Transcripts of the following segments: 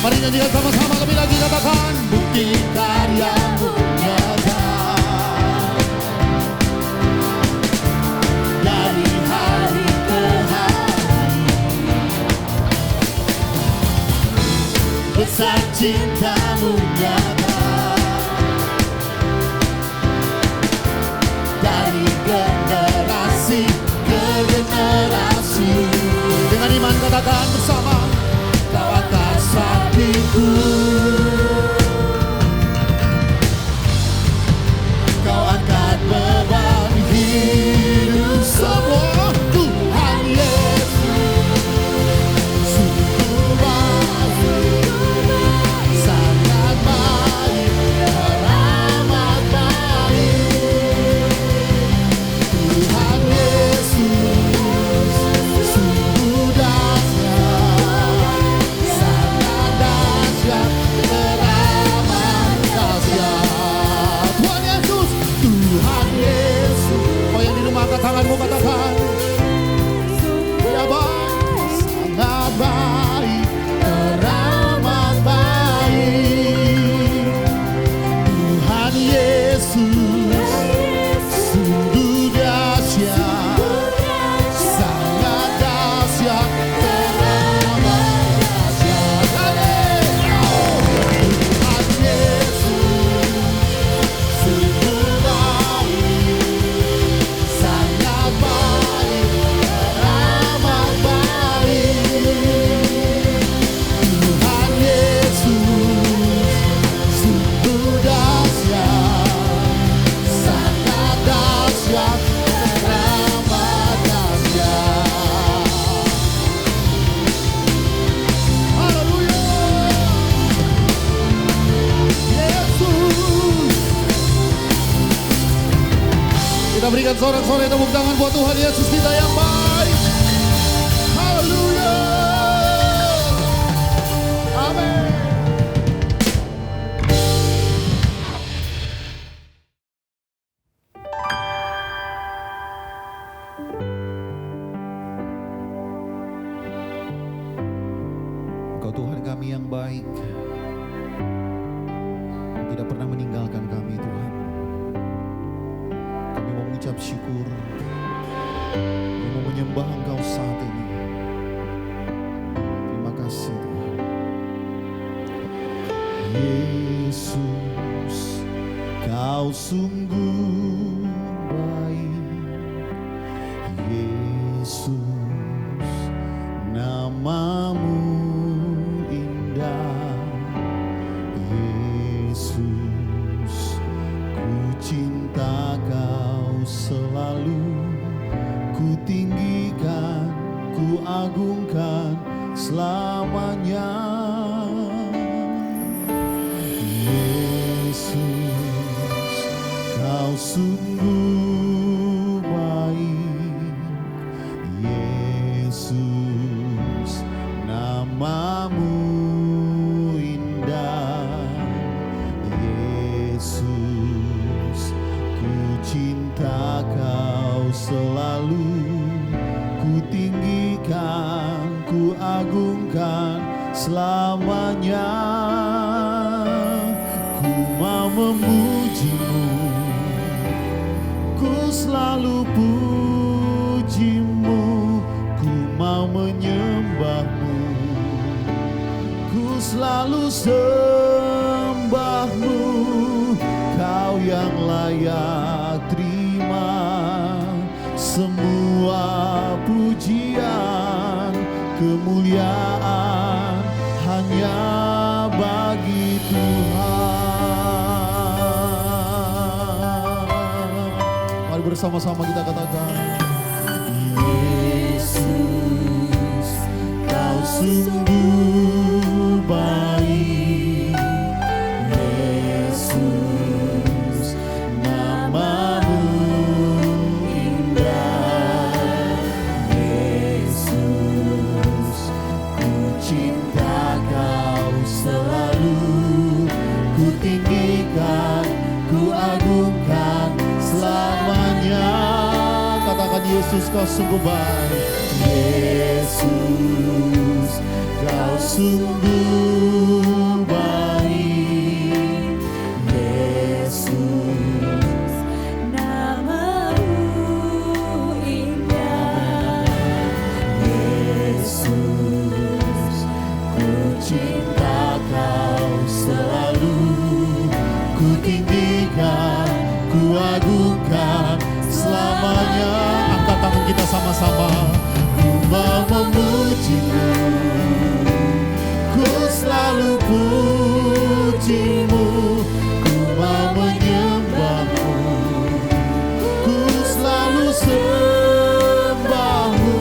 Mari nyanyikan sama-sama, kami lagi katakan bukti karya-Mu nyata. Dari hari ke hari besar cinta-Mu nyata. Dari generasi ke generasi. Dengan iman katakan bersama, Kau akan saksiku, Kau akan beban hidup semua. Tuhan Yesus sungguh baik, sangat baik, teramat baik. Tuhan Yesus sungguh dahsyat, sangat dahsyat, teramat dahsyat. Tuhan Yesus, Tuhan Yesus. Oh, yang di rumah angkat tanganmu, katakan Dia baik, sangat baik, teramat baik. Tuhan Yesus sungguh dahsyat, sangat dahsyat, teramat dahsyat. Tuhan Yesus sungguh baik, sangat baik, teramat baik. Tuhan Yesus sungguh dahsyat, sangat dahsyat, teramat dahsyat. Haleluya. Yesus. Kita berikan sorak-sorai tepuk tangan buat Tuhan Yesus kita yang baik. Haleluya. Amin. Engkau Tuhan kami yang baik, tidak pernah meninggalkan kami Tuhan. Kami mau mengucap syukur, kami mau menyembah Engkau saat ini. Terima kasih Tuhan. Yesus, Kau sungguh baik. Yesus, nama-Mu indah. Yesus, ku cinta Kau selalu, ku tinggikan, ku agungkan selamanya. Yesus, Kau sungguh baik. Yesus, nama-Mu indah. Yesus, ku cinta Kau selalu, ku tinggikan, ku agungkan selamanya. Ku mau memujimu, ku selalu pujimu, ku mau menyembahmu, ku selalu sembahmu, kau yang layak terima semua pujian, kemuliaan hanya bagi Tuhan. Mari bersama-sama kita katakan, Yesus, kau sungguh baik. Yesus, namamu indah. Yesus, ku cinta kau selalu, ku tinggikan, ku agungkan selamanya. Katakan, Yesus, kau sungguh baik. Yesus, kau sungguh baik. Yesus, namamu indah. Yesus, ku cinta kau selalu, ku tinggikan, ku agungkan selamanya. Angkat tangan kita sama-sama. Ku mau memujimu, ku selalu pujimu, ku mau menyembahmu, ku selalu sembahmu,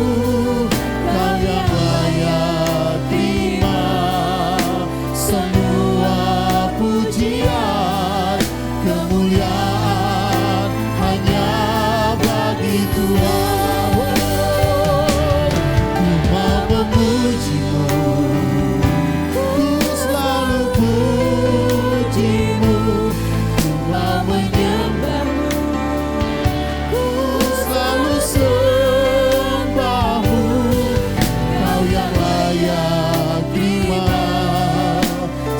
kau yang layak terima semua pujian, kemuliaan hanya bagi Tuhan. Ku mau memujimu, ku selalu pujimu, ku mau menyembahmu, ku selalu sembahmu, kau yang layak terima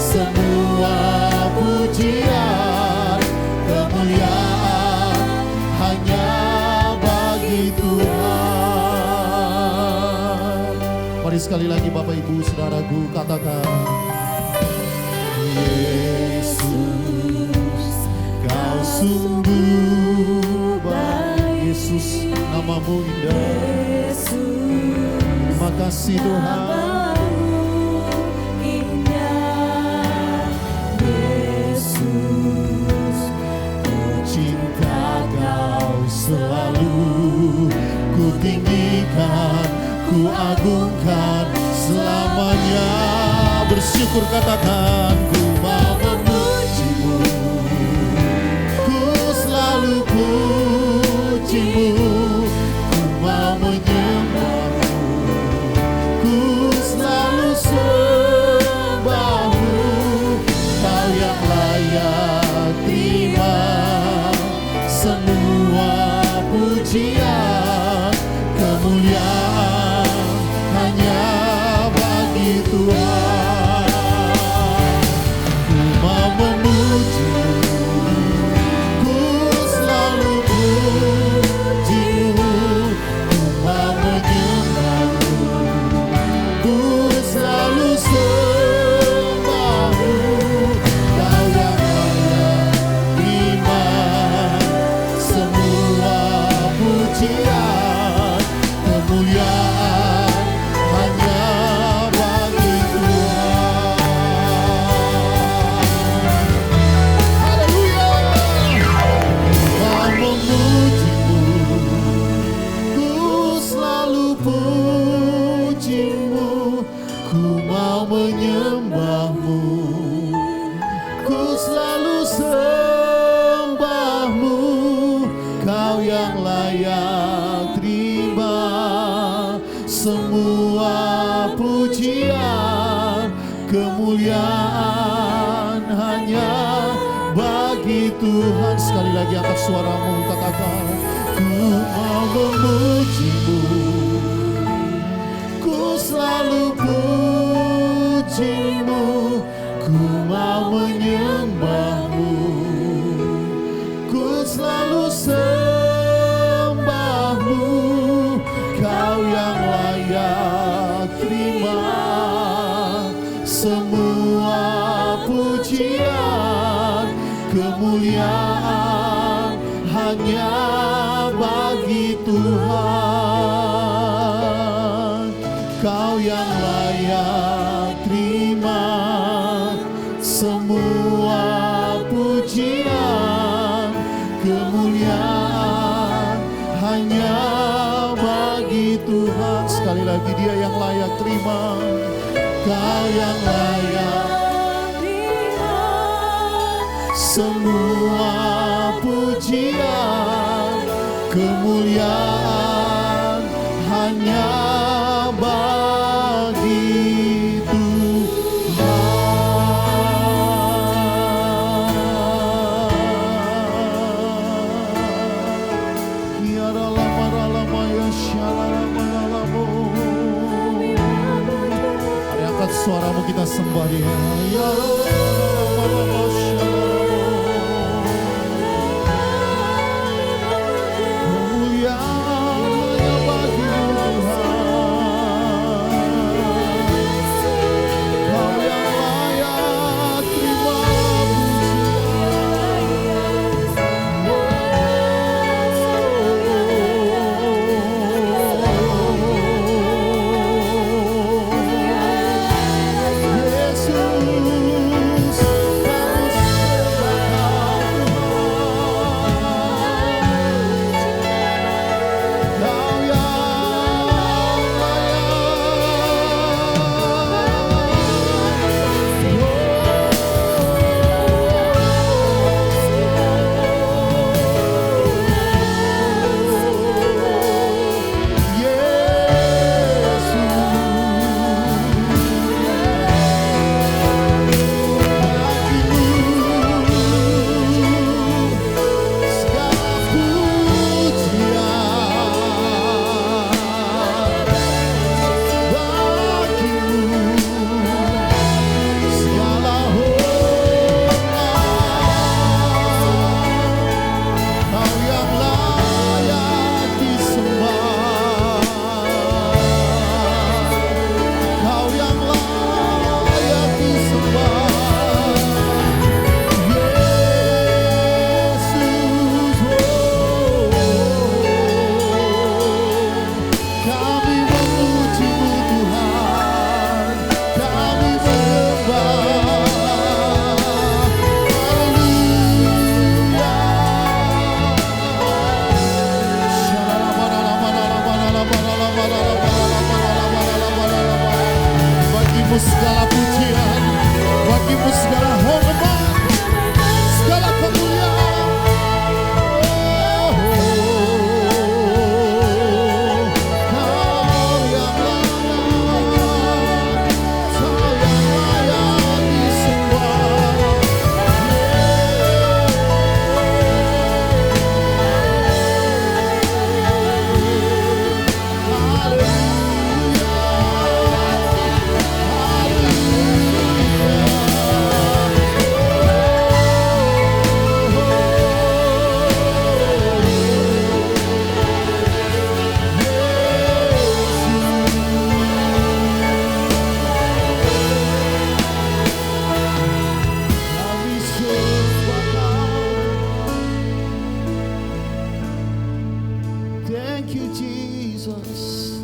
semua pujian, kemuliaan hanya bagi Tuhan. Mari sekali lagi Bapak Ibu Saudaraku katakan, Yesus, kau sungguh baik. Yesus, namamu indah. Yesus, Terima kasih Tuhan. namamu indah. Yesus, ku cinta kau selalu, ku tinggikan, ku agungkan selamanya. Bersyukur katakan, ku mau memujimu, ku selalu pujimu, ku mau menyembahmu, ku selalu sembahmu, kau yang layak terima semua pujian, kemuliaan hanya bagi Tuhan. Ku mau memujimu, ku selalu pujimu, ku mau menyembahmu, ku selalu sembahmu, kau yang layak terima semua pujian, kemuliaan hanya bagi Tuhan. Haleluya. Mau memujimu, ku selalu pujimu, ku mau menyembahmu, ku selalu sembahmu, kau yang layak terima semua pujian, kemuliaan hanya bagi Tuhan. Sekali lagi angkat suaramu katakan, ku mau memujimu, ku selalu pujimu, ku ku mau menyembahmu, ku selalu sembahmu, kau yang layak terima semua pujian, kemuliaan hanya bagi Tuhan. Kau yang layak terima semua pujian, kemuliaan hanya bagi Tuhan. Sekali lagi, Dia yang layak terima. Kau yang layak semua pujian, kemuliaan hanya bagi Tuhan. Kiara lama lama ya shalala lama. Mari angkat suaramu, kita sembah Dia. Ya lama shalala. Segala pujian, bagimu segala hormat, segala kemuliaan. Kau yang layak, Kau yang layak disembah. Thank you, Jesus.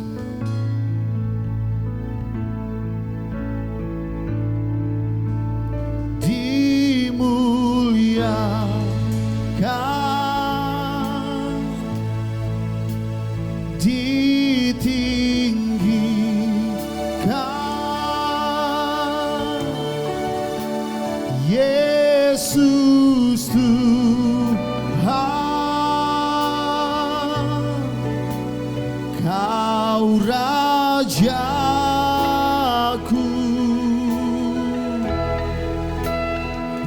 Dimuliakan, ditinggikan, Yesus Tuhan. Kau Rajaku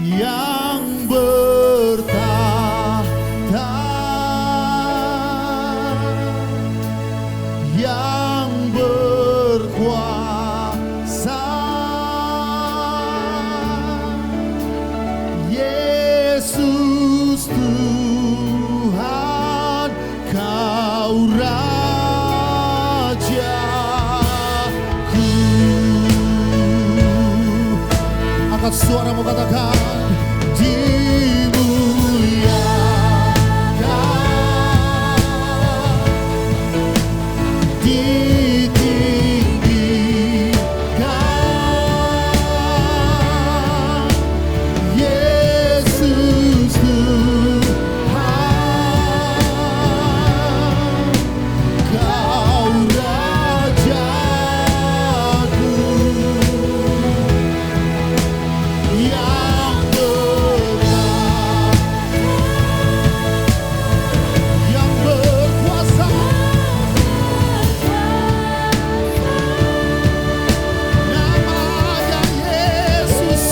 yang bertahta, yang berkuasa. Angkat suaramu katakan, dimuliakan, ditinggikan, Yesus Tuhan, Kau Rajaku yang benar, yang berkuasa. Namanya Yesus.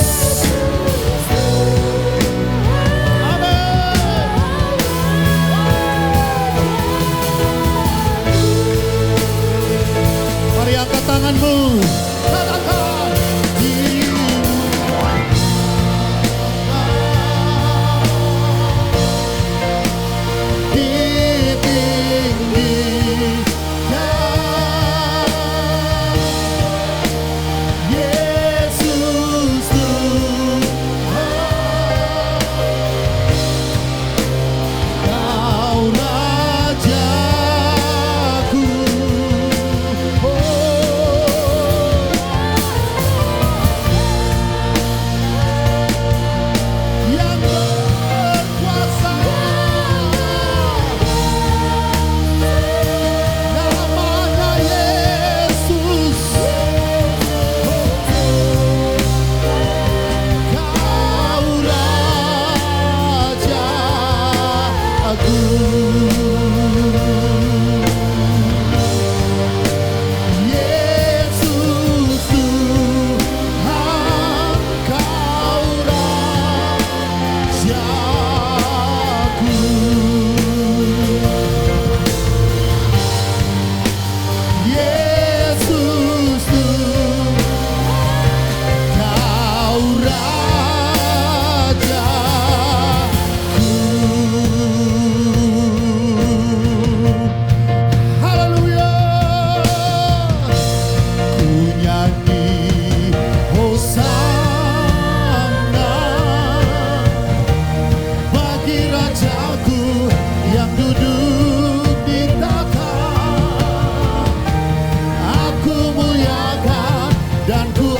Amin. Mari angkat tanganmu. Katakan, ditinggikan, Yesus Tuhan, Kau Rajaku. Yang berkuasa. Namanya Yesus. Kau Rajaku. Yesus Tuhan, Kau Rajaku. Yesus Tuhan, Kau Rajaku. Haleluya. Ku nyanyi Hosana bagi Rajaku yang duduk di tahta. Aku muliakan dan ku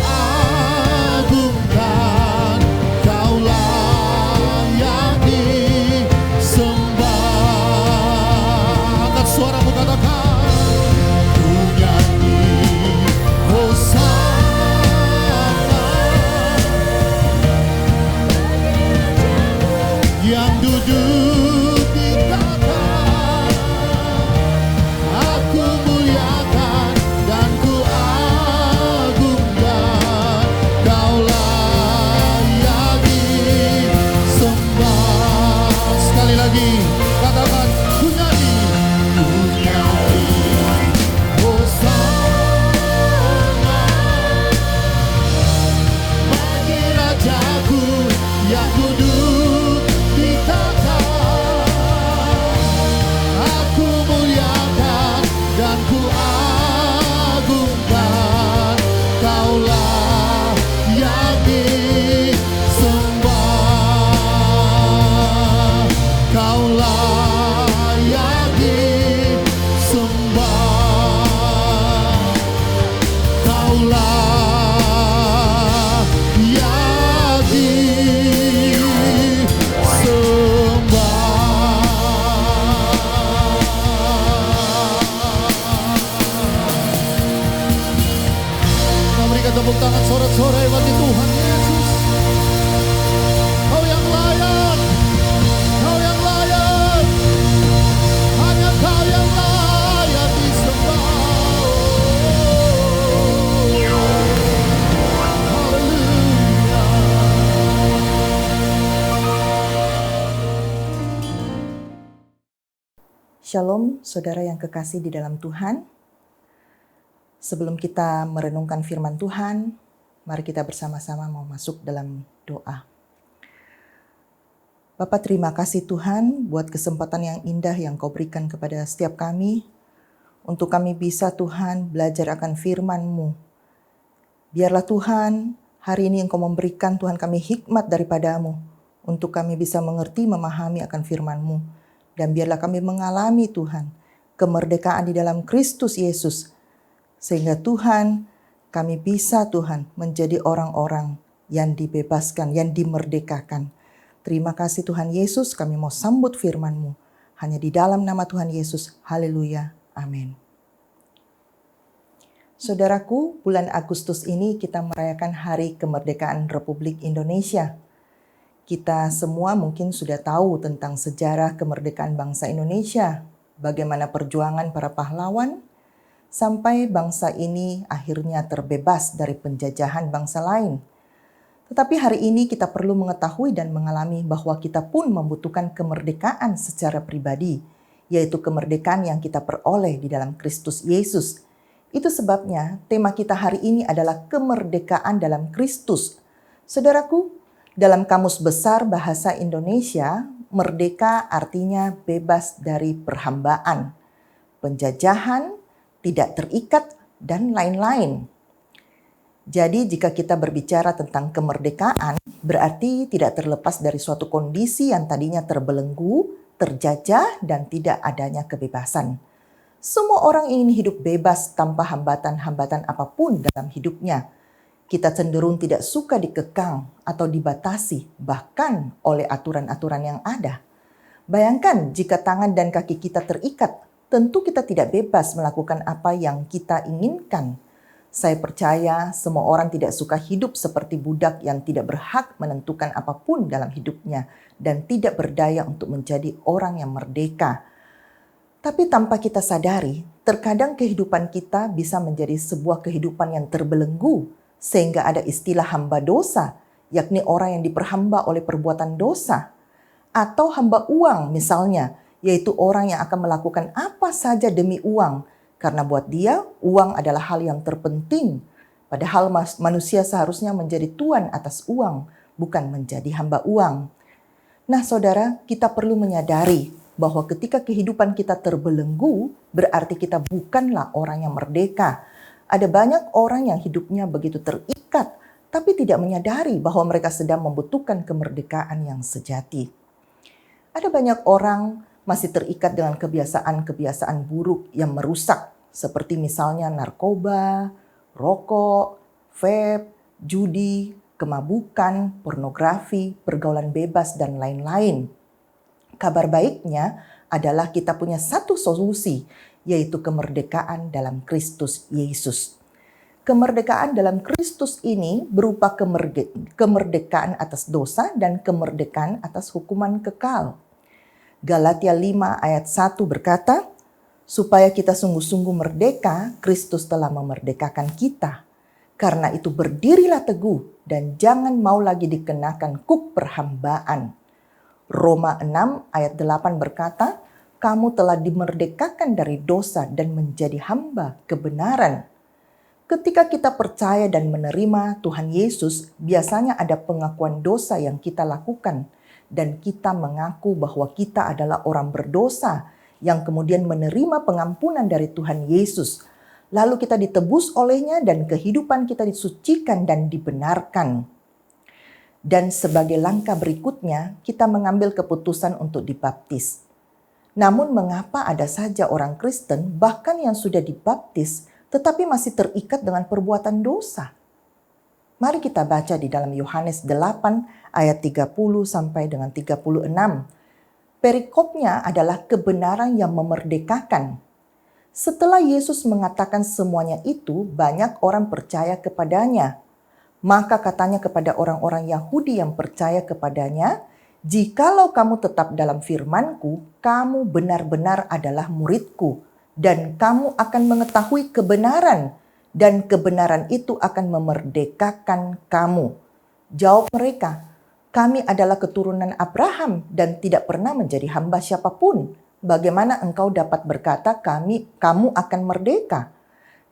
agungkan, Kaulah yang disembah. Angkat suaramu katakan, ku nyanyi Hosana yang duduk di tahta. Aku muliakan dan ku agungkan, Kaulah yang disembah. Sekali lagi katakan, ku nyanyi Hosana bagi Rajaku yang duduk di tahta. Aku muliakan dan ku agungkan, Kaulah yang disembah. Kaulah yang disembah. Kaulah yang disembah. Berikan tepuk tangan sorak-sorai bagi Tuhan Yesus. Kau yang layak, Kau yang layak, hanya Kau yang layak disembah. Haleluya. Shalom, saudara yang kekasih di dalam Tuhan. Sebelum kita merenungkan firman Tuhan, mari kita bersama-sama mau masuk dalam doa. Bapa, terima kasih Tuhan buat kesempatan yang indah yang Kau berikan kepada setiap kami, untuk kami bisa Tuhan belajar akan firman-Mu. Biarlah Tuhan Hari ini Engkau memberikan Tuhan kami hikmat daripadamu untuk kami bisa mengerti, memahami akan firman-Mu. Dan biarlah kami mengalami Tuhan kemerdekaan di dalam Kristus Yesus. Sehingga Tuhan kami bisa Tuhan menjadi orang-orang yang dibebaskan, yang dimerdekakan. Terima kasih Tuhan Yesus, kami mau sambut firman-Mu. Hanya di dalam nama Tuhan Yesus. Haleluya. Amin. Saudaraku, bulan Agustus ini kita merayakan Hari Kemerdekaan Republik Indonesia. Kita semua mungkin sudah tahu tentang sejarah kemerdekaan bangsa Indonesia, bagaimana perjuangan para pahlawan, sampai bangsa ini akhirnya terbebas dari penjajahan bangsa lain. Tetapi hari ini kita perlu mengetahui dan mengalami bahwa kita pun membutuhkan kemerdekaan secara pribadi, yaitu kemerdekaan yang kita peroleh di dalam Kristus Yesus. Itu sebabnya tema kita hari ini adalah kemerdekaan dalam Kristus. Saudaraku, dalam Kamus Besar Bahasa Indonesia, merdeka artinya bebas dari perhambaan, penjajahan, tidak terikat, dan lain-lain. Jadi jika kita berbicara tentang kemerdekaan, berarti tidak terlepas dari suatu kondisi yang tadinya terbelenggu, terjajah, dan tidak adanya kebebasan. Semua orang ingin hidup bebas tanpa hambatan-hambatan apapun dalam hidupnya. Kita cenderung tidak suka dikekang atau dibatasi, bahkan oleh aturan-aturan yang ada. Bayangkan jika tangan dan kaki kita terikat, tentu kita tidak bebas melakukan apa yang kita inginkan. Saya percaya semua orang tidak suka hidup seperti budak yang tidak berhak menentukan apapun dalam hidupnya dan tidak berdaya untuk menjadi orang yang merdeka. Tapi tanpa kita sadari, terkadang kehidupan kita bisa menjadi sebuah kehidupan yang terbelenggu, sehingga ada istilah hamba dosa, yakni orang yang diperhamba oleh perbuatan dosa. Atau hamba uang misalnya, yaitu orang yang akan melakukan apa saja demi uang, karena buat dia uang adalah hal yang terpenting. Padahal manusia seharusnya menjadi tuan atas uang, bukan menjadi hamba uang. Nah saudara, kita perlu menyadari bahwa ketika kehidupan kita terbelenggu, berarti kita bukanlah orang yang merdeka. Ada banyak orang yang hidupnya begitu terikat, tapi tidak menyadari bahwa mereka sedang membutuhkan kemerdekaan yang sejati. Ada banyak orang masih terikat dengan kebiasaan-kebiasaan buruk yang merusak, seperti misalnya narkoba, rokok, vape, judi, kemabukan, pornografi, pergaulan bebas, dan lain-lain. Kabar baiknya adalah kita punya satu solusi, yaitu kemerdekaan dalam Kristus Yesus. Kemerdekaan dalam Kristus ini berupa kemerdekaan atas dosa dan kemerdekaan atas hukuman kekal. Galatia 5 ayat 1 berkata, supaya kita sungguh-sungguh merdeka, Kristus telah memerdekakan kita. Karena itu berdirilah teguh dan jangan mau lagi dikenakan kuk perhambaan. Roma 6 ayat 8 berkata, kamu telah dimerdekakan dari dosa dan menjadi hamba kebenaran. Ketika kita percaya dan menerima Tuhan Yesus, biasanya ada pengakuan dosa yang kita lakukan. Dan kita mengaku bahwa kita adalah orang berdosa yang kemudian menerima pengampunan dari Tuhan Yesus. Lalu kita ditebus olehnya dan kehidupan kita disucikan dan dibenarkan. Dan sebagai langkah berikutnya, kita mengambil keputusan untuk dibaptis. Namun mengapa ada saja orang Kristen bahkan yang sudah dibaptis tetapi masih terikat dengan perbuatan dosa? Mari kita baca di dalam Yohanes 8 ayat 30 sampai dengan 36. Perikopnya adalah kebenaran yang memerdekakan. Setelah Yesus mengatakan semuanya itu, banyak orang percaya kepadanya. Maka katanya kepada orang-orang Yahudi yang percaya kepadanya, jikalau kamu tetap dalam firman-Ku, kamu benar-benar adalah murid-Ku, dan kamu akan mengetahui kebenaran, dan kebenaran itu akan memerdekakan kamu. Jawab mereka, kami adalah keturunan Abraham dan tidak pernah menjadi hamba siapapun. Bagaimana engkau dapat berkata kamu akan merdeka?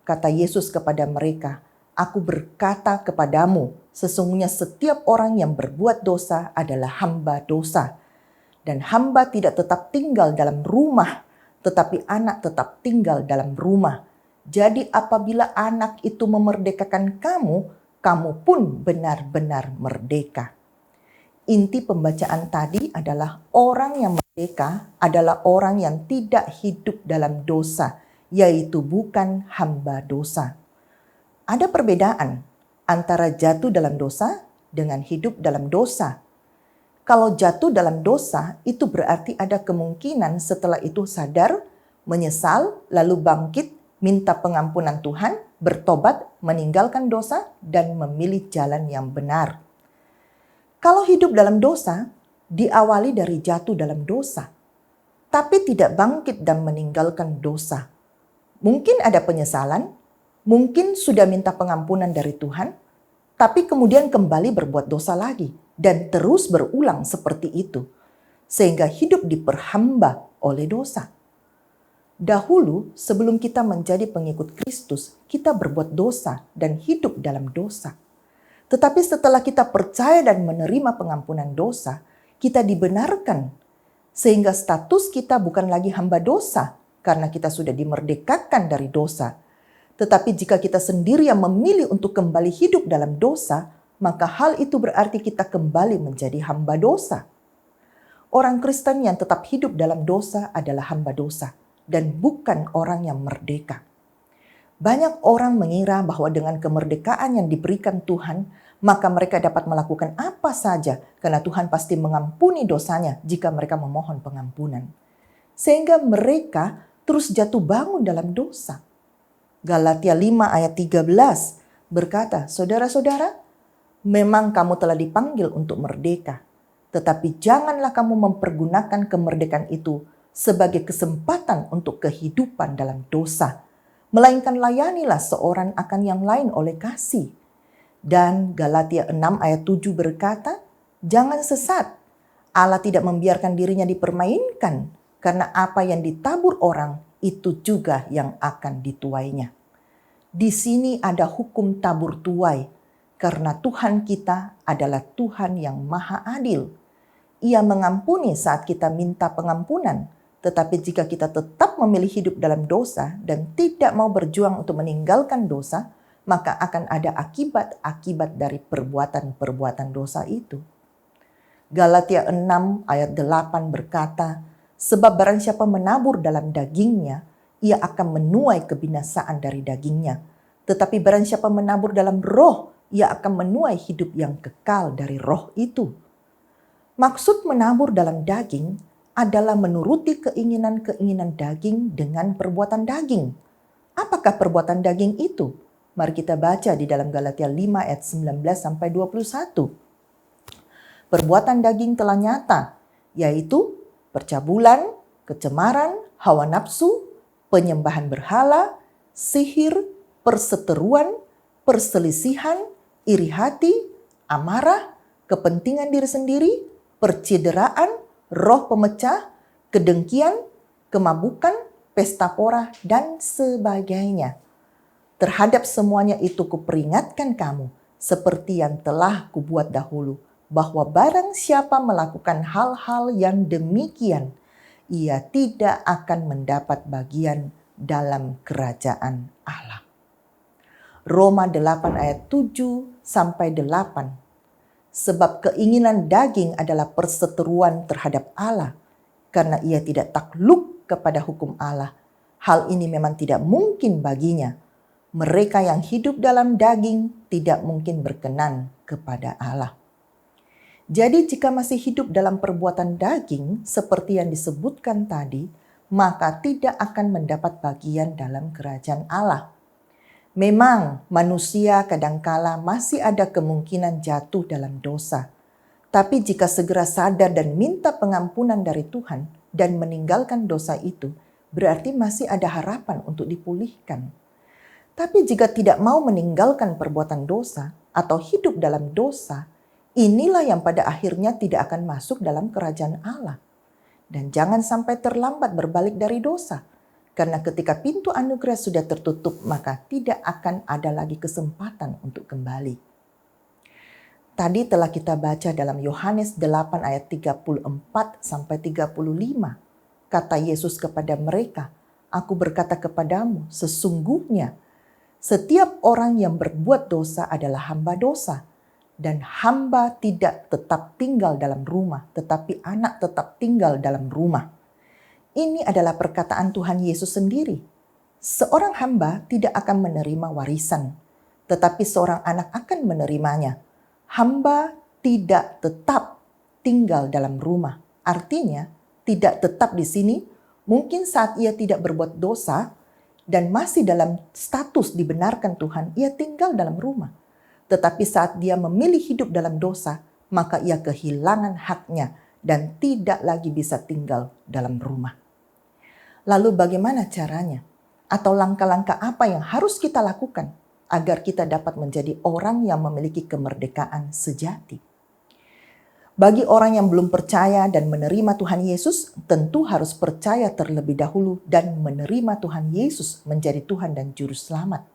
Kata Yesus kepada mereka, aku berkata kepadamu, sesungguhnya setiap orang yang berbuat dosa adalah hamba dosa. Dan hamba tidak tetap tinggal dalam rumah, tetapi anak tetap tinggal dalam rumah. Jadi apabila anak itu memerdekakan kamu, kamu pun benar-benar merdeka. Inti pembacaan tadi adalah orang yang merdeka adalah orang yang tidak hidup dalam dosa, yaitu bukan hamba dosa. Ada perbedaan antara jatuh dalam dosa dengan hidup dalam dosa. Kalau jatuh dalam dosa, itu berarti ada kemungkinan setelah itu sadar, menyesal, lalu bangkit, minta pengampunan Tuhan, bertobat, meninggalkan dosa, dan memilih jalan yang benar. Kalau hidup dalam dosa, diawali dari jatuh dalam dosa, tapi tidak bangkit dan meninggalkan dosa. Mungkin ada penyesalan, mungkin sudah minta pengampunan dari Tuhan, tapi kemudian kembali berbuat dosa lagi dan terus berulang seperti itu, sehingga hidup diperhamba oleh dosa. Dahulu, sebelum kita menjadi pengikut Kristus, kita berbuat dosa dan hidup dalam dosa. Tetapi setelah kita percaya dan menerima pengampunan dosa, kita dibenarkan, sehingga status kita bukan lagi hamba dosa, karena kita sudah dimerdekakan dari dosa. Tetapi jika kita sendiri yang memilih untuk kembali hidup dalam dosa, maka hal itu berarti kita kembali menjadi hamba dosa. Orang Kristen yang tetap hidup dalam dosa adalah hamba dosa dan bukan orang yang merdeka. Banyak orang mengira bahwa dengan kemerdekaan yang diberikan Tuhan, maka mereka dapat melakukan apa saja karena Tuhan pasti mengampuni dosanya jika mereka memohon pengampunan. Sehingga mereka terus jatuh bangun dalam dosa. Galatia 5 ayat 13 berkata, saudara-saudara, memang kamu telah dipanggil untuk merdeka, tetapi janganlah kamu mempergunakan kemerdekaan itu sebagai kesempatan untuk kehidupan dalam dosa, melainkan layanilah seorang akan yang lain oleh kasih. Dan Galatia 6 ayat 7 berkata, jangan sesat, Allah tidak membiarkan dirinya dipermainkan, karena apa yang ditabur orang itu juga yang akan dituainya. Di sini ada hukum tabur tuai, karena Tuhan kita adalah Tuhan yang maha adil. Ia mengampuni saat kita minta pengampunan, tetapi jika kita tetap memilih hidup dalam dosa dan tidak mau berjuang untuk meninggalkan dosa, maka akan ada akibat-akibat dari perbuatan-perbuatan dosa itu. Galatia 6 ayat 8 berkata, sebab barang siapa menabur dalam dagingnya, ia akan menuai kebinasaan dari dagingnya. Tetapi barang siapa menabur dalam roh, ia akan menuai hidup yang kekal dari roh itu. Maksud menabur dalam daging adalah menuruti keinginan-keinginan daging dengan perbuatan daging. Apakah perbuatan daging itu? Mari kita baca di dalam Galatia 5 ayat 19-21. Perbuatan daging telah nyata, yaitu percabulan, kecemaran, hawa nafsu, penyembahan berhala, sihir, perseteruan, perselisihan, iri hati, amarah, kepentingan diri sendiri, percideraan, roh pemecah, kedengkian, kemabukan, pesta pora, dan sebagainya. Terhadap semuanya itu kuperingatkan kamu, seperti yang telah kubuat dahulu, bahwa barang siapa melakukan hal-hal yang demikian, ia tidak akan mendapat bagian dalam kerajaan Allah. Roma 8 ayat 7-8. Sebab keinginan daging adalah perseteruan terhadap Allah, karena ia tidak takluk kepada hukum Allah. Hal ini memang tidak mungkin baginya. Mereka yang hidup dalam daging tidak mungkin berkenan kepada Allah. Jadi jika masih hidup dalam perbuatan daging seperti yang disebutkan tadi, maka tidak akan mendapat bagian dalam kerajaan Allah. Memang manusia kadangkala masih ada kemungkinan jatuh dalam dosa. Tapi jika segera sadar dan minta pengampunan dari Tuhan dan meninggalkan dosa itu, berarti masih ada harapan untuk dipulihkan. Tapi jika tidak mau meninggalkan perbuatan dosa atau hidup dalam dosa, inilah yang pada akhirnya tidak akan masuk dalam kerajaan Allah. Dan jangan sampai terlambat berbalik dari dosa. Karena ketika pintu anugerah sudah tertutup, maka tidak akan ada lagi kesempatan untuk kembali. Tadi telah kita baca dalam Yohanes 8 ayat 34-35. Kata Yesus kepada mereka, aku berkata kepadamu, sesungguhnya Setiap orang yang berbuat dosa adalah hamba dosa. Dan hamba tidak tetap tinggal dalam rumah, tetapi anak tetap tinggal dalam rumah. Ini adalah perkataan Tuhan Yesus sendiri. Seorang hamba tidak akan menerima warisan, tetapi seorang anak akan menerimanya. Hamba tidak tetap tinggal dalam rumah. Artinya, tidak tetap di sini, mungkin saat ia tidak berbuat dosa dan masih dalam status dibenarkan Tuhan, ia tinggal dalam rumah. Tetapi saat dia memilih hidup dalam dosa, maka ia kehilangan haknya dan tidak lagi bisa tinggal dalam rumah. Lalu bagaimana caranya? Atau langkah-langkah apa yang harus kita lakukan agar kita dapat menjadi orang yang memiliki kemerdekaan sejati? Bagi orang yang belum percaya dan menerima Tuhan Yesus, tentu harus percaya terlebih dahulu dan menerima Tuhan Yesus menjadi Tuhan dan Juru Selamat.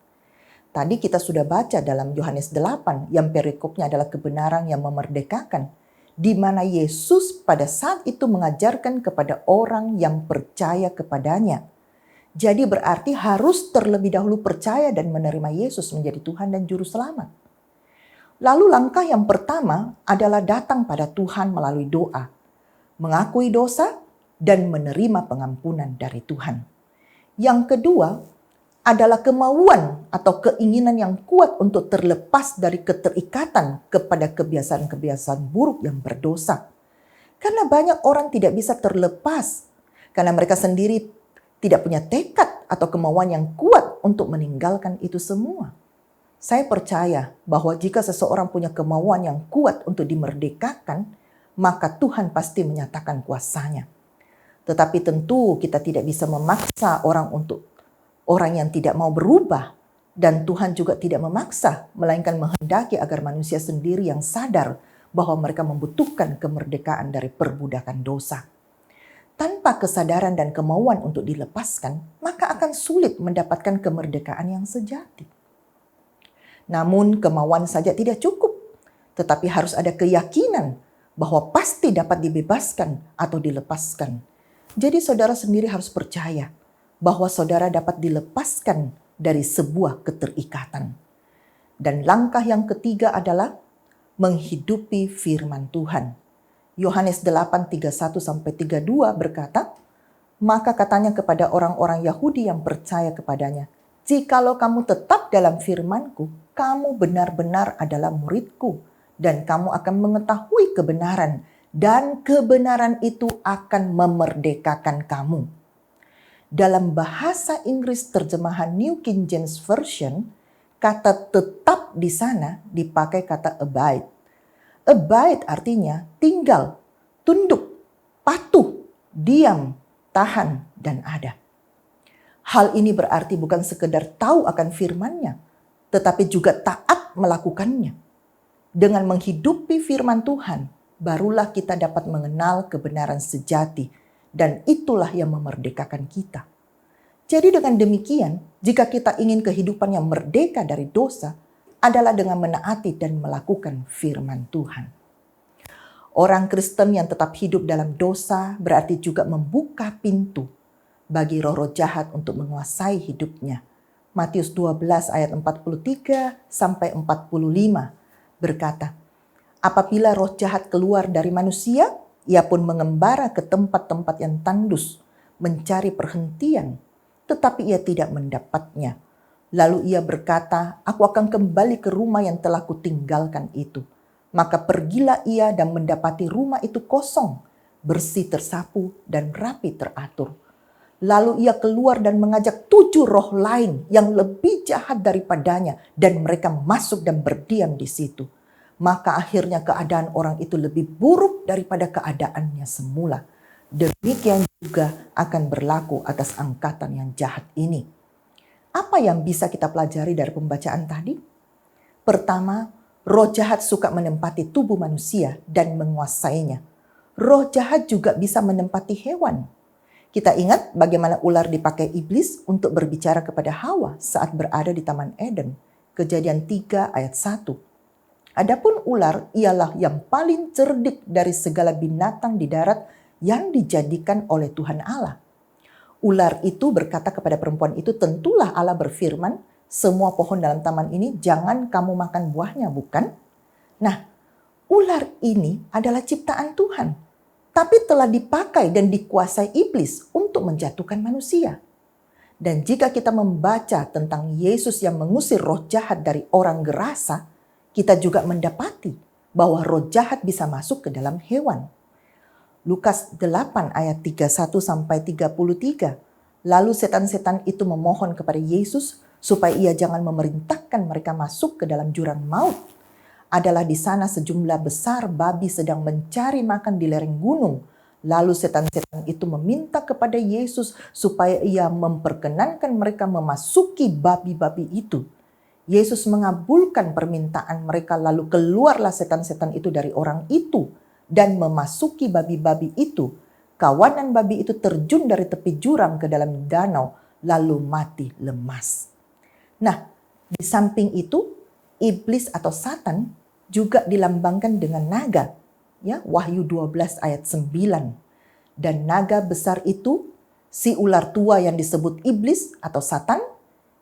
Tadi kita sudah baca dalam Yohanes 8 yang perikopnya adalah kebenaran yang memerdekakan, di mana Yesus pada saat itu mengajarkan kepada orang yang percaya kepadanya. Jadi berarti harus terlebih dahulu percaya dan menerima Yesus menjadi Tuhan dan Juru Selamat. Lalu langkah yang pertama adalah datang pada Tuhan melalui doa, mengakui dosa dan menerima pengampunan dari Tuhan. Yang kedua adalah kemauan atau keinginan yang kuat untuk terlepas dari keterikatan kepada kebiasaan-kebiasaan buruk yang berdosa. Karena banyak orang tidak bisa terlepas karena mereka sendiri tidak punya tekad atau kemauan yang kuat untuk meninggalkan itu semua. Saya percaya bahwa jika seseorang punya kemauan yang kuat untuk dimerdekakan, maka Tuhan pasti menyatakan kuasanya. Tetapi tentu kita tidak bisa memaksa orang yang tidak mau berubah, dan Tuhan juga tidak memaksa, melainkan menghendaki agar manusia sendiri yang sadar bahwa mereka membutuhkan kemerdekaan dari perbudakan dosa. Tanpa kesadaran dan kemauan untuk dilepaskan, maka akan sulit mendapatkan kemerdekaan yang sejati. Namun kemauan saja tidak cukup, tetapi harus ada keyakinan bahwa pasti dapat dibebaskan atau dilepaskan. Jadi saudara sendiri harus percaya bahwa saudara dapat dilepaskan dari sebuah keterikatan. Dan langkah yang ketiga adalah menghidupi firman Tuhan. Yohanes 8:31-32 berkata, maka katanya kepada orang-orang Yahudi yang percaya kepadanya, jikalau kamu tetap dalam firman-Ku, kamu benar-benar adalah murid-Ku, dan kamu akan mengetahui kebenaran, dan kebenaran itu akan memerdekakan kamu. Dalam bahasa Inggris terjemahan New King James Version, kata tetap di sana dipakai kata abide. Abide artinya tinggal, tunduk, patuh, diam, tahan, dan ada. Hal ini berarti bukan sekedar tahu akan firman-Nya, tetapi juga taat melakukannya. Dengan menghidupi firman Tuhan, barulah kita dapat mengenal kebenaran sejati, dan itulah yang memerdekakan kita. Jadi dengan demikian, jika kita ingin kehidupan yang merdeka dari dosa, adalah dengan menaati dan melakukan firman Tuhan. Orang Kristen yang tetap hidup dalam dosa berarti juga membuka pintu bagi roh-roh jahat untuk menguasai hidupnya. Matius 12 ayat 43 sampai 45 berkata, apabila roh jahat keluar dari manusia, ia pun mengembara ke tempat-tempat yang tandus, mencari perhentian, tetapi ia tidak mendapatnya. Lalu ia berkata, aku akan kembali ke rumah yang telah kutinggalkan itu. Maka pergilah ia dan mendapati rumah itu kosong, bersih tersapu dan rapi teratur. Lalu ia keluar dan mengajak 7 roh lain yang lebih jahat daripadanya, dan mereka masuk dan berdiam di situ. Maka akhirnya keadaan orang itu lebih buruk daripada keadaannya semula. Demikian juga akan berlaku atas angkatan yang jahat ini. Apa yang bisa kita pelajari dari pembacaan tadi? Pertama, roh jahat suka menempati tubuh manusia dan menguasainya. Roh jahat juga bisa menempati hewan. Kita ingat bagaimana ular dipakai iblis untuk berbicara kepada Hawa saat berada di Taman Eden. Kejadian 3 ayat 1. Adapun ular ialah yang paling cerdik dari segala binatang di darat yang dijadikan oleh Tuhan Allah. Ular itu berkata kepada perempuan itu, tentulah Allah berfirman, semua pohon dalam taman ini jangan kamu makan buahnya, bukan? Nah, ular ini adalah ciptaan Tuhan, tapi telah dipakai dan dikuasai iblis untuk menjatuhkan manusia. Dan jika kita membaca tentang Yesus yang mengusir roh jahat dari orang gerasa, kita juga mendapati bahwa roh jahat bisa masuk ke dalam hewan. Lukas 8 ayat 31 sampai 33. Lalu setan-setan itu memohon kepada Yesus supaya ia jangan memerintahkan mereka masuk ke dalam jurang maut. Adalah di sana sejumlah besar babi sedang mencari makan di lereng gunung. Lalu setan-setan itu meminta kepada Yesus supaya ia memperkenankan mereka memasuki babi-babi itu. Yesus mengabulkan permintaan mereka, lalu keluarlah setan-setan itu dari orang itu dan memasuki babi-babi itu. Kawanan babi itu terjun dari tepi jurang ke dalam danau, lalu mati lemas. Nah, di samping itu, iblis atau Satan juga dilambangkan dengan naga. Ya, Wahyu 12 ayat 9. Dan naga besar itu, si ular tua yang disebut iblis atau Satan,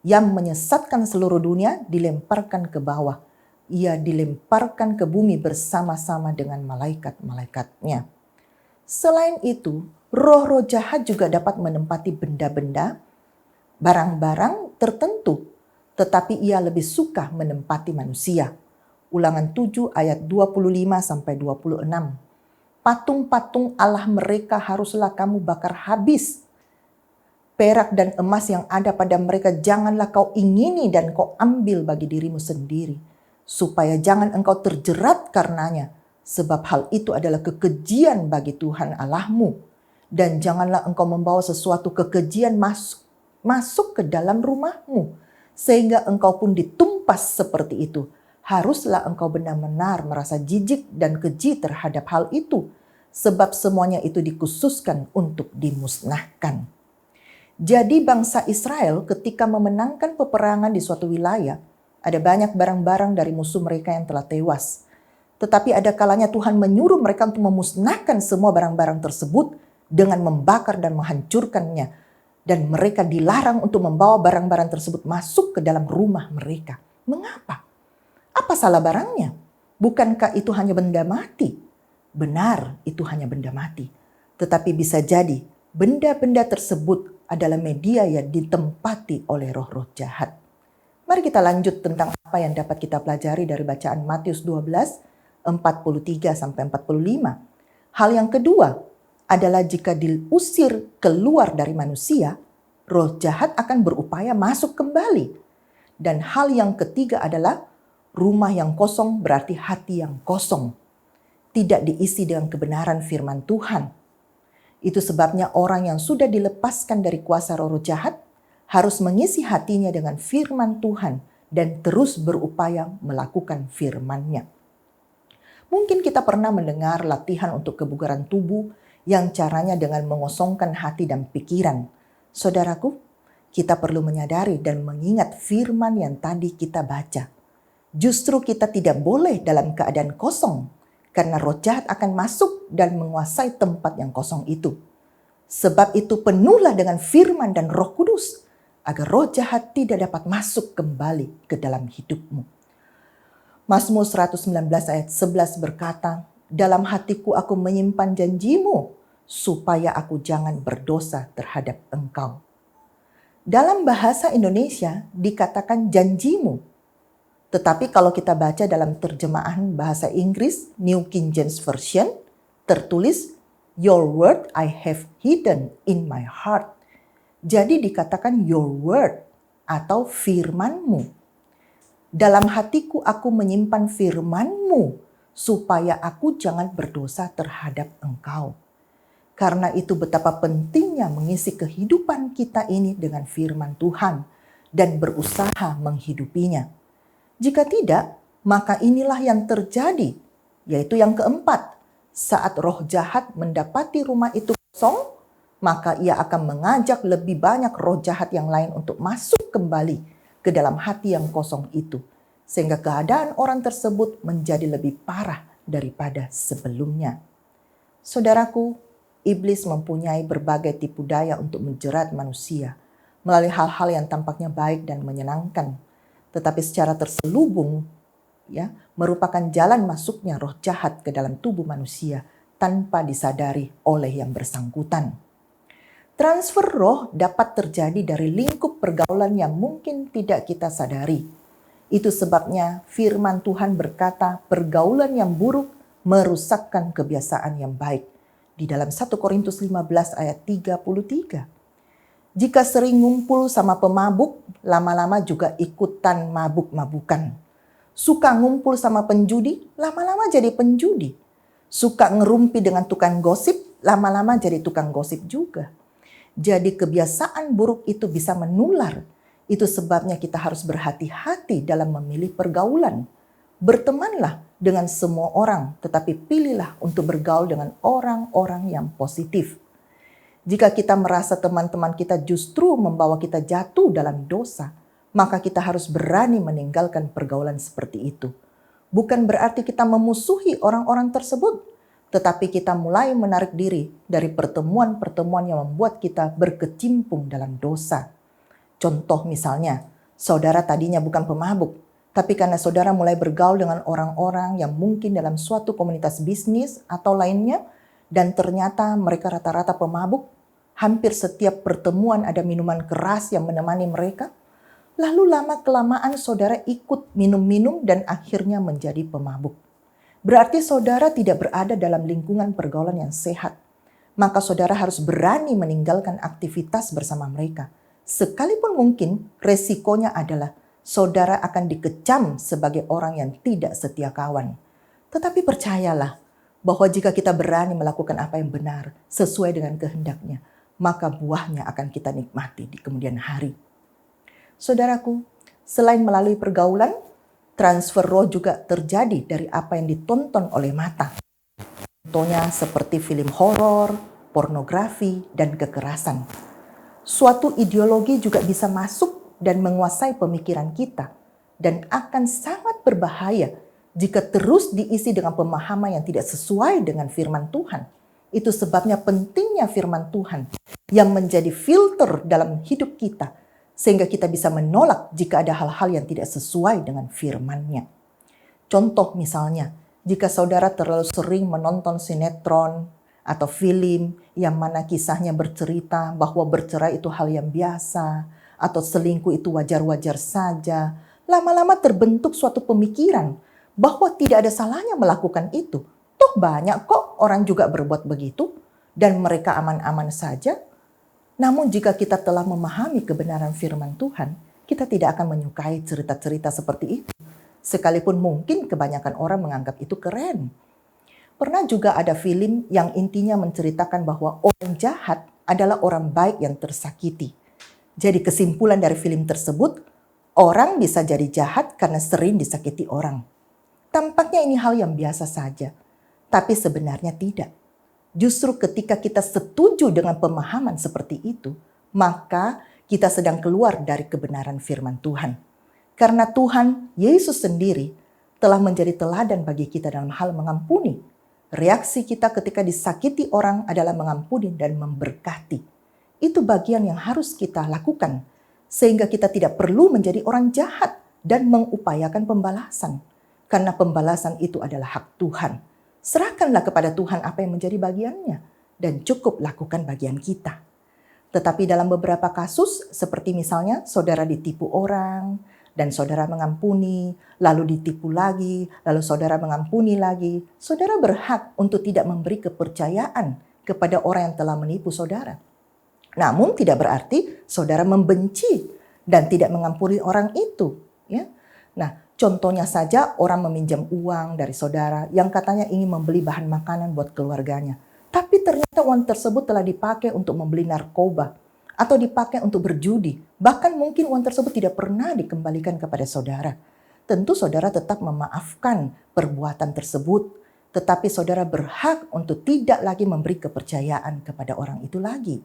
yang menyesatkan seluruh dunia, dilemparkan ke bawah. Ia dilemparkan ke bumi bersama-sama dengan malaikat-malaikatnya. Selain itu, roh-roh jahat juga dapat menempati benda-benda, barang-barang tertentu, tetapi ia lebih suka menempati manusia. Ulangan 7 ayat 25 sampai 26. Patung-patung Allah mereka haruslah kamu bakar habis. Perak dan emas yang ada pada mereka janganlah kau ingini dan kau ambil bagi dirimu sendiri, supaya jangan engkau terjerat karenanya, sebab hal itu adalah kekejian bagi Tuhan Allahmu. Dan janganlah engkau membawa sesuatu kekejian masuk ke dalam rumahmu, sehingga engkau pun ditumpas seperti itu. Haruslah engkau benar-benar merasa jijik dan keji terhadap hal itu, sebab semuanya itu dikhususkan untuk dimusnahkan. Jadi bangsa Israel ketika memenangkan peperangan di suatu wilayah, ada banyak barang-barang dari musuh mereka yang telah tewas. Tetapi ada kalanya Tuhan menyuruh mereka untuk memusnahkan semua barang-barang tersebut dengan membakar dan menghancurkannya. Dan mereka dilarang untuk membawa barang-barang tersebut masuk ke dalam rumah mereka. Mengapa? Apa salah barangnya? Bukankah itu hanya benda mati? Benar, itu hanya benda mati. Tetapi bisa jadi benda-benda tersebut adalah media yang ditempati oleh roh-roh jahat. Mari kita lanjut tentang apa yang dapat kita pelajari dari bacaan Matius 12, 43 sampai 45. Hal yang kedua adalah jika diusir keluar dari manusia, roh jahat akan berupaya masuk kembali. Dan hal yang ketiga adalah rumah yang kosong berarti hati yang kosong. Tidak diisi dengan kebenaran firman Tuhan. Itu sebabnya orang yang sudah dilepaskan dari kuasa roh jahat harus mengisi hatinya dengan firman Tuhan dan terus berupaya melakukan firman-Nya. Mungkin kita pernah mendengar latihan untuk kebugaran tubuh yang caranya dengan mengosongkan hati dan pikiran. Saudaraku, kita perlu menyadari dan mengingat firman yang tadi kita baca. Justru kita tidak boleh dalam keadaan kosong, karena roh jahat akan masuk dan menguasai tempat yang kosong itu. Sebab itu penuhlah dengan firman dan Roh Kudus, agar roh jahat tidak dapat masuk kembali ke dalam hidupmu. Mazmur 119 ayat 11 berkata, dalam hatiku aku menyimpan janjimu, supaya aku jangan berdosa terhadap engkau. Dalam bahasa Indonesia dikatakan janjimu. Tetapi kalau kita baca dalam terjemahan bahasa Inggris, New King James Version, tertulis, Your word I have hidden in my heart. Jadi dikatakan your word atau firmanmu. Dalam hatiku aku menyimpan firmanmu, supaya aku jangan berdosa terhadap engkau. Karena itu betapa pentingnya mengisi kehidupan kita ini dengan firman Tuhan dan berusaha menghidupinya. Jika tidak, maka inilah yang terjadi, yaitu yang keempat. Saat roh jahat mendapati rumah itu kosong, maka ia akan mengajak lebih banyak roh jahat yang lain untuk masuk kembali ke dalam hati yang kosong itu. Sehingga keadaan orang tersebut menjadi lebih parah daripada sebelumnya. Saudaraku, iblis mempunyai berbagai tipu daya untuk menjerat manusia. melalui hal-hal yang tampaknya baik dan menyenangkan, tetapi secara terselubung ya merupakan jalan masuknya roh jahat ke dalam tubuh manusia tanpa disadari oleh yang bersangkutan. Transfer roh dapat terjadi dari lingkup pergaulan yang mungkin tidak kita sadari. Itu sebabnya firman Tuhan berkata pergaulan yang buruk merusakkan kebiasaan yang baik. Di dalam 1 Korintus 15 ayat 33. Jika sering ngumpul sama pemabuk, lama-lama juga ikutan mabuk-mabukan. Suka ngumpul sama penjudi, lama-lama jadi penjudi. Suka ngerumpi dengan tukang gosip, lama-lama jadi tukang gosip juga. Jadi kebiasaan buruk itu bisa menular. Itu sebabnya kita harus berhati-hati dalam memilih pergaulan. Bertemanlah dengan semua orang, tetapi pilihlah untuk bergaul dengan orang-orang yang positif. Jika kita merasa teman-teman kita justru membawa kita jatuh dalam dosa, maka kita harus berani meninggalkan pergaulan seperti itu. Bukan berarti kita memusuhi orang-orang tersebut, tetapi kita mulai menarik diri dari pertemuan-pertemuan yang membuat kita berkecimpung dalam dosa. Contoh misalnya, saudara tadinya bukan pemabuk, tapi karena saudara mulai bergaul dengan orang-orang yang mungkin dalam suatu komunitas bisnis atau lainnya, dan ternyata mereka rata-rata pemabuk, hampir setiap pertemuan ada minuman keras yang menemani mereka, lalu lama-kelamaan saudara ikut minum-minum dan akhirnya menjadi pemabuk. Berarti saudara tidak berada dalam lingkungan pergaulan yang sehat. Maka saudara harus berani meninggalkan aktivitas bersama mereka. Sekalipun mungkin resikonya adalah saudara akan dikecam sebagai orang yang tidak setia kawan. Tetapi percayalah bahwa jika kita berani melakukan apa yang benar sesuai dengan kehendaknya, maka buahnya akan kita nikmati di kemudian hari. Saudaraku, selain melalui pergaulan, transfer roh juga terjadi dari apa yang ditonton oleh mata. Contohnya seperti film horor, pornografi, dan kekerasan. Suatu ideologi juga bisa masuk dan menguasai pemikiran kita dan akan sangat berbahaya jika terus diisi dengan pemahaman yang tidak sesuai dengan firman Tuhan. Itu sebabnya pentingnya firman Tuhan yang menjadi filter dalam hidup kita, sehingga kita bisa menolak jika ada hal-hal yang tidak sesuai dengan firman-Nya. Contoh misalnya, jika saudara terlalu sering menonton sinetron atau film yang mana kisahnya bercerita bahwa bercerai itu hal yang biasa, atau selingkuh itu wajar-wajar saja, lama-lama terbentuk suatu pemikiran bahwa tidak ada salahnya melakukan itu. Toh banyak kok orang juga berbuat begitu dan mereka aman-aman saja. Namun jika kita telah memahami kebenaran firman Tuhan, kita tidak akan menyukai cerita-cerita seperti itu. Sekalipun mungkin kebanyakan orang menganggap itu keren. Pernah juga ada film yang intinya menceritakan bahwa orang jahat adalah orang baik yang tersakiti. Jadi kesimpulan dari film tersebut, orang bisa jadi jahat karena sering disakiti orang. Tampaknya ini hal yang biasa saja, tapi sebenarnya tidak. Justru ketika kita setuju dengan pemahaman seperti itu, maka kita sedang keluar dari kebenaran firman Tuhan. Karena Tuhan, Yesus sendiri, telah menjadi teladan bagi kita dalam hal mengampuni. Reaksi kita ketika disakiti orang adalah mengampuni dan memberkati. Itu bagian yang harus kita lakukan, sehingga kita tidak perlu menjadi orang jahat dan mengupayakan pembalasan. Karena pembalasan itu adalah hak Tuhan. Serahkanlah kepada Tuhan apa yang menjadi bagiannya dan cukup lakukan bagian kita. Tetapi dalam beberapa kasus seperti misalnya saudara ditipu orang dan saudara mengampuni, lalu ditipu lagi, lalu saudara mengampuni lagi, saudara berhak untuk tidak memberi kepercayaan kepada orang yang telah menipu saudara. Namun tidak berarti saudara membenci dan tidak mengampuni orang itu, ya. Nah, contohnya saja orang meminjam uang dari saudara yang katanya ingin membeli bahan makanan buat keluarganya. Tapi ternyata uang tersebut telah dipakai untuk membeli narkoba atau dipakai untuk berjudi. Bahkan mungkin uang tersebut tidak pernah dikembalikan kepada saudara. Tentu saudara tetap memaafkan perbuatan tersebut. Tetapi saudara berhak untuk tidak lagi memberi kepercayaan kepada orang itu lagi.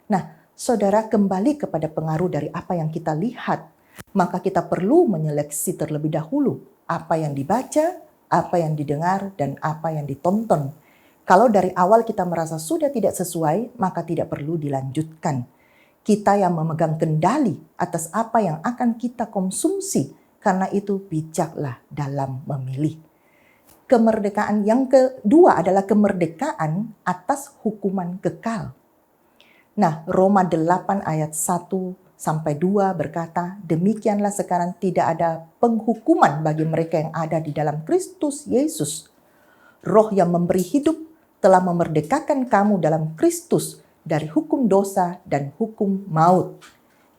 Nah, saudara kembali kepada pengaruh dari apa yang kita lihat. Maka kita perlu menyeleksi terlebih dahulu apa yang dibaca, apa yang didengar, dan apa yang ditonton. Kalau dari awal kita merasa sudah tidak sesuai, maka tidak perlu dilanjutkan. Kita yang memegang kendali atas apa yang akan kita konsumsi. Karena itu bijaklah dalam memilih. Kemerdekaan yang kedua adalah kemerdekaan atas hukuman kekal. Nah, Roma 8 ayat 1 sampai 2 berkata, demikianlah sekarang tidak ada penghukuman bagi mereka yang ada di dalam Kristus Yesus. Roh yang memberi hidup telah memerdekakan kamu dalam Kristus dari hukum dosa dan hukum maut.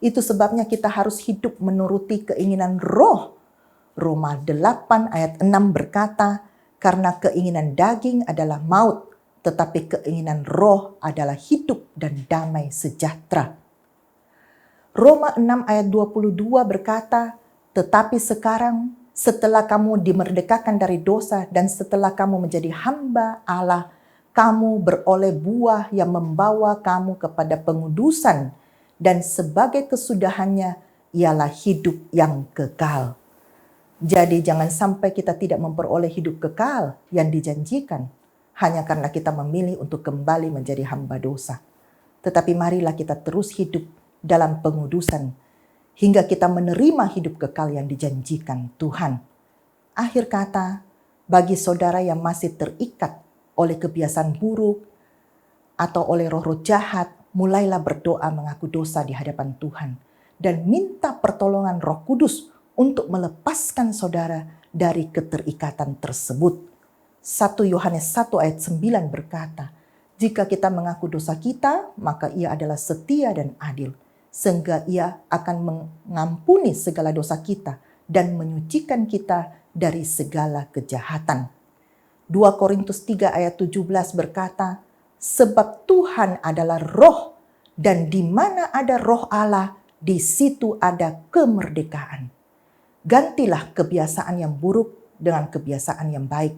Itu sebabnya kita harus hidup menuruti keinginan roh. Roma 8 ayat 6 berkata, karena keinginan daging adalah maut, tetapi keinginan roh adalah hidup dan damai sejahtera. Roma 6 ayat 22 berkata, tetapi sekarang setelah kamu dimerdekakan dari dosa dan setelah kamu menjadi hamba Allah, kamu beroleh buah yang membawa kamu kepada pengudusan dan sebagai kesudahannya ialah hidup yang kekal. Jadi jangan sampai kita tidak memperoleh hidup kekal yang dijanjikan hanya karena kita memilih untuk kembali menjadi hamba dosa. Tetapi marilah kita terus hidup dalam pengudusan hingga kita menerima hidup kekal yang dijanjikan Tuhan. Akhir kata, bagi saudara yang masih terikat oleh kebiasaan buruk atau oleh roh-roh jahat, mulailah berdoa mengaku dosa di hadapan Tuhan dan minta pertolongan Roh Kudus untuk melepaskan saudara dari keterikatan tersebut. 1 Yohanes 1 ayat 9 berkata, jika kita mengaku dosa kita, maka Ia adalah setia dan adil, sehingga Ia akan mengampuni segala dosa kita dan menyucikan kita dari segala kejahatan. 2 Korintus 3 ayat 17 berkata, sebab Tuhan adalah roh, dan di mana ada roh Allah, di situ ada kemerdekaan. Gantilah kebiasaan yang buruk dengan kebiasaan yang baik.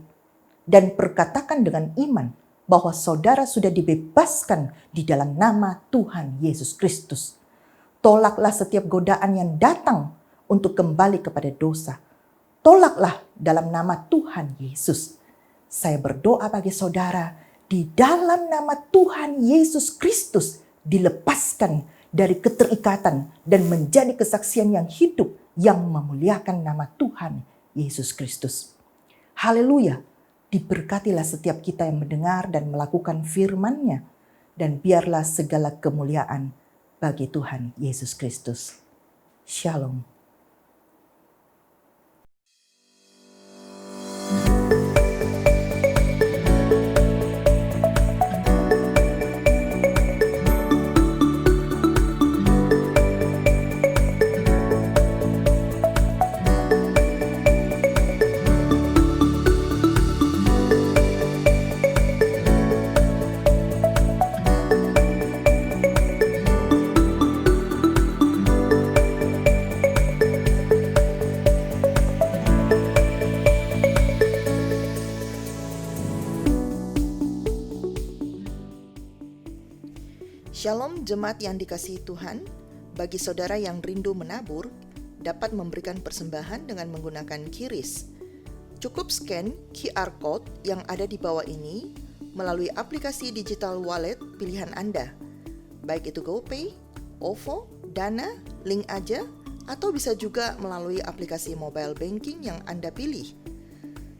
Dan perkatakan dengan iman bahwa saudara sudah dibebaskan di dalam nama Tuhan Yesus Kristus. Tolaklah setiap godaan yang datang untuk kembali kepada dosa. Tolaklah dalam nama Tuhan Yesus. Saya berdoa bagi saudara, di dalam nama Tuhan Yesus Kristus dilepaskan dari keterikatan dan menjadi kesaksian yang hidup yang memuliakan nama Tuhan Yesus Kristus. Haleluya, diberkatilah setiap kita yang mendengar dan melakukan firman-Nya, dan biarlah segala kemuliaan bagi Tuhan Yesus Kristus. Shalom. Shalom jemaat yang dikasihi Tuhan, bagi saudara yang rindu menabur, dapat memberikan persembahan dengan menggunakan QRIS. Cukup scan QR Code yang ada di bawah ini melalui aplikasi digital wallet pilihan Anda, baik itu GoPay, OVO, Dana, Link Aja, atau bisa juga melalui aplikasi mobile banking yang Anda pilih.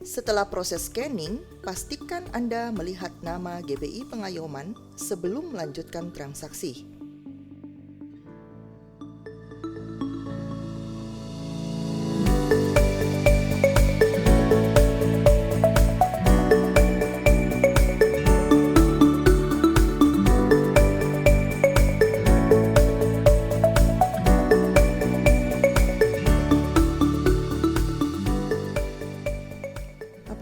Setelah proses scanning, pastikan Anda melihat nama GBI Pengayoman sebelum melanjutkan transaksi.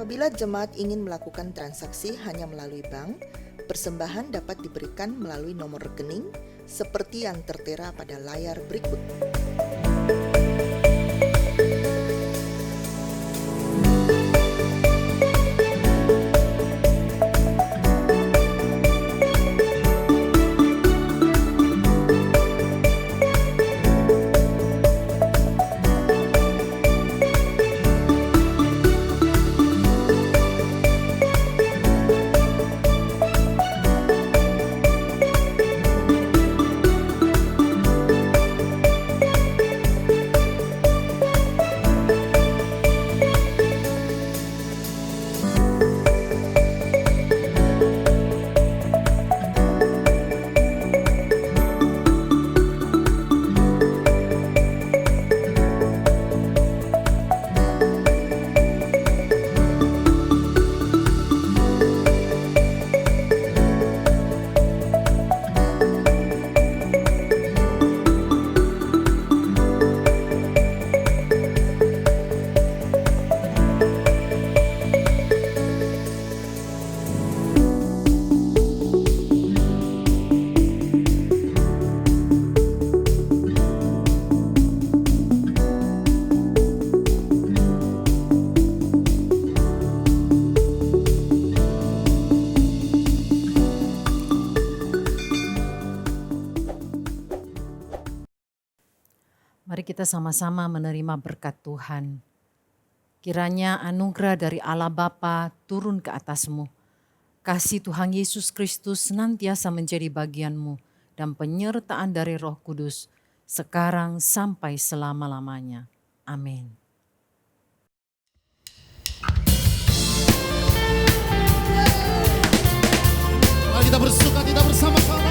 Apabila jemaat ingin melakukan transaksi hanya melalui bank, persembahan dapat diberikan melalui nomor rekening seperti yang tertera pada layar berikut. Mari kita sama-sama menerima berkat Tuhan. Kiranya anugerah dari Allah Bapa turun ke atasmu. Kasih Tuhan Yesus Kristus senantiasa menjadi bagianmu dan penyertaan dari Roh Kudus sekarang sampai selama-lamanya. Amin. Mari kita bersuka cita bersama-sama.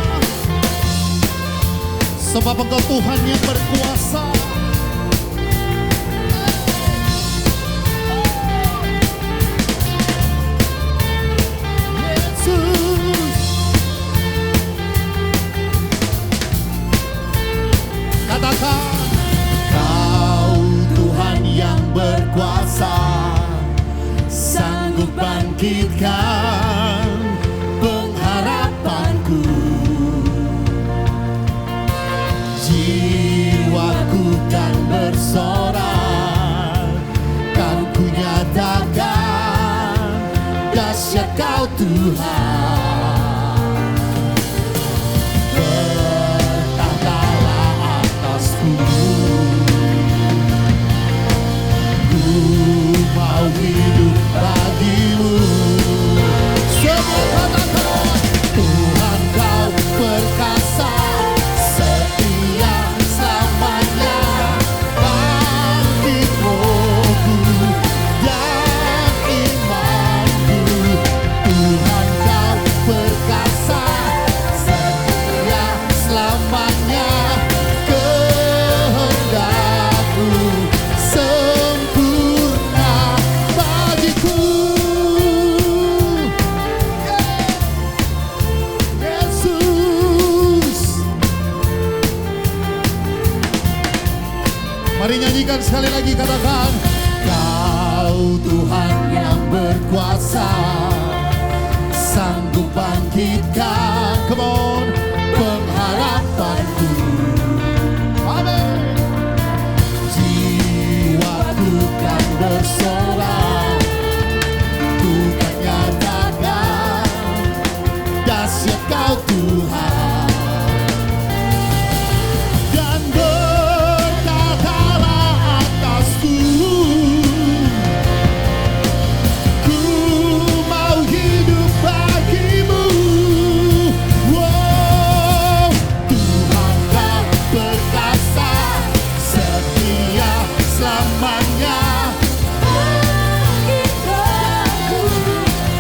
Sebab Engkau Tuhan yang berkuasa. Yesus. Katakan, Kau Tuhan yang berkuasa, sanggup bangkitkan pengharapanku. Jiwaku kan bersorak, kan ku nyatakan dahsyat Kau Tuhan. Bertahtalah atasku, ku mau hidup bagimu. Semua katakan, Tuhan Kau perkasa, setia selamanya, bangkit rohku dan imanku. Tuhan Kau perkasa, setia selamanya, kehendakmu sempurna bagiku. Yesus. Mari nyanyikan sekali lagi, katakan, Kau Tuhan yang berkuasa, sanggup bangkitkan, come on, pengharapanku. Amin. Jiwaku kan bersorak, ku kan nyatakan dahsyat Kau Tuhan. Dan berkatalah atasku, ku mau hidup bagimu. Wow, Tuhan Kau perkasa, setia selamanya, bangkit rohku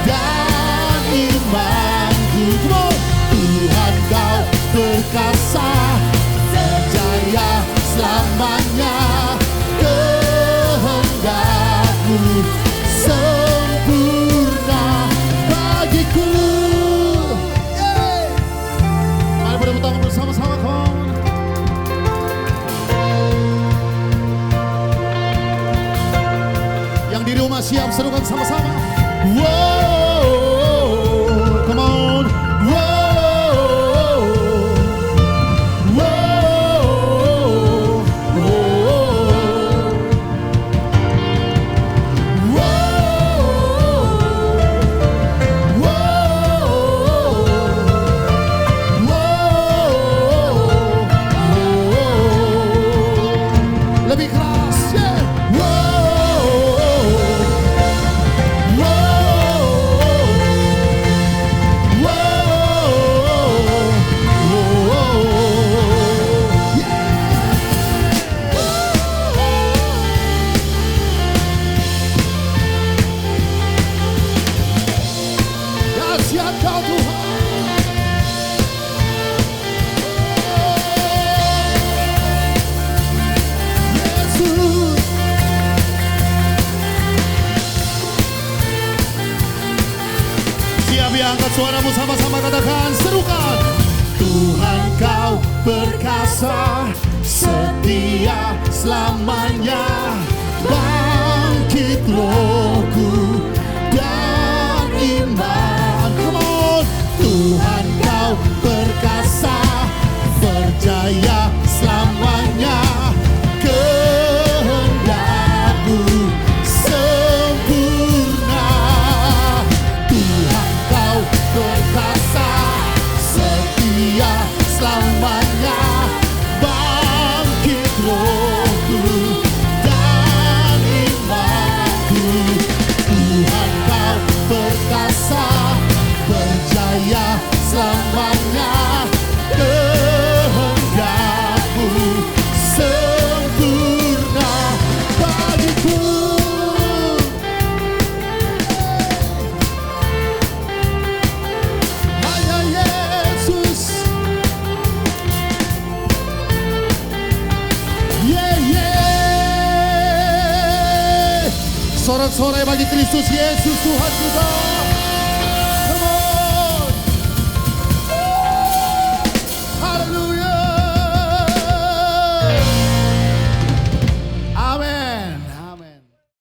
dan imanku. Wow, Tuhan Kau perkasa, jaya selamanya, kehendakmu sempurna bagiku. Yeay. Mari bertepuk tangan bersama-sama, come on. Yang di rumah siap, serukan sama-sama. Wow, come on. Wow, wow, lebih keras, yeah. Dahsyat Kau Tuhan. Yesus. Siap ya, angkat suaramu sama-sama, katakan, serukan. Tuhan Kau perkasa, setia selamanya, bangkit rohku dan iman. Come on. Tuhan Kau perkasa, berjaya selamanya, kehendakmu sempurna. Tuhan Kau perkasa, setia selamanya, bangkit roh Sorak-sorai bagi Kristus Yesus Tuhan kita.